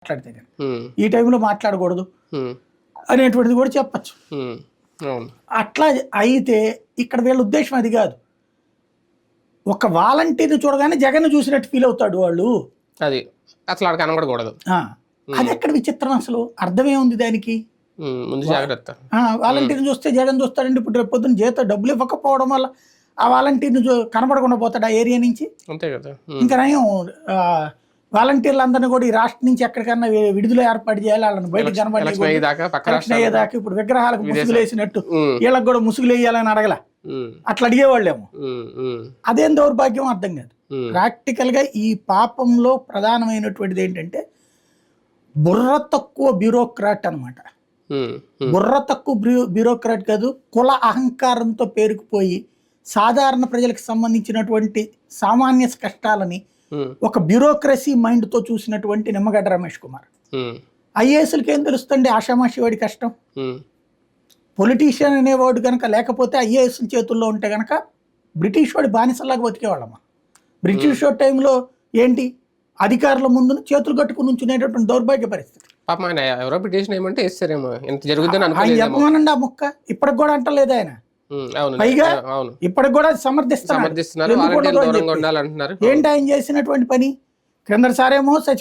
మాట్లాడితే కానీ ఈ టైంలో మాట్లాడకూడదు అనేటువంటిది కూడా చెప్పచ్చు. అట్లా అయితే ఇక్కడ వీళ్ళ ఉద్దేశం అది కాదు. ఒక వాలంటీర్ని చూడగానే జగన్ చూసినట్టు ఫీల్ అవుతాడు వాళ్ళు. అది అసలు కనబడకూడదు. అది ఎక్కడ విచిత్రం, అసలు అర్థమే ఉంది దానికి. వాలంటీర్ని చూస్తే జగన్ చూస్తాడండి. ఇప్పుడు రేపు పొద్దున్న జీతం డబ్బులు ఇవ్వకపోవడం వల్ల ఆ వాలంటీర్ని కనబడకుండా పోతాడు ఆ ఏరియా నుంచి. అంతే కదా. ఇంకా నయం వాలంటీర్లందరినీ కూడా ఈ రాష్ట్రం నుంచి ఎక్కడికన్నా విడుదల ఏర్పాటు చేయాలి, వాళ్ళని బయటకు కనబడి అయ్యేదాకా ఇప్పుడు విగ్రహాలకు ముసుగులు వేసినట్టు వీళ్ళకి కూడా ముసుగులు వేయాలని అడగల, అట్లా అడిగేవాళ్ళేమో. అదేం దౌర్భాగ్యం అర్థం కాదు. ప్రాక్టికల్ గా ఈ పాపంలో ప్రధానమైనటువంటిది ఏంటంటే బుర్ర తక్కువ బ్యూరోక్రాట్ అనమాట. బుర్ర తక్కువ బ్యూరోక్రాట్ కాదు, కుల అహంకారంతో పేరుకుపోయి సాధారణ ప్రజలకు సంబంధించినటువంటి సామాన్య కష్టాలని ఒక బ్యూరోక్రసీ మైండ్ తో చూసినటువంటి నిమ్మగడ్డ రమేష్ కుమార్. ఐఏఎస్లకి ఏం తెలుస్తుంది ఆషామాషి వాడి కష్టం. పొలిటీషియన్ అనేవాడు కనుక లేకపోతే ఐఏఎస్ చేతుల్లో ఉంటే కనుక బ్రిటిష్ వాడి బానిసలాగా బతికేవాళ్ళమ్మా. బ్రిటిష్ వాడి టైంలో ఏంటి, అధికారుల ముందు చేతులు కట్టుకుని ఉంచునేటటువంటి దౌర్భాగ్య పరిస్థితి. చెప్పమనండి ఆ ముక్క, ఇప్పటికి కూడా అంటలేదు ఆయన. పైగా ఇప్పటికి కూడా సమర్థిస్తున్నారు. ఏంటి ఆయన చేసినటువంటి పని? క్రిందసారేమో సచివ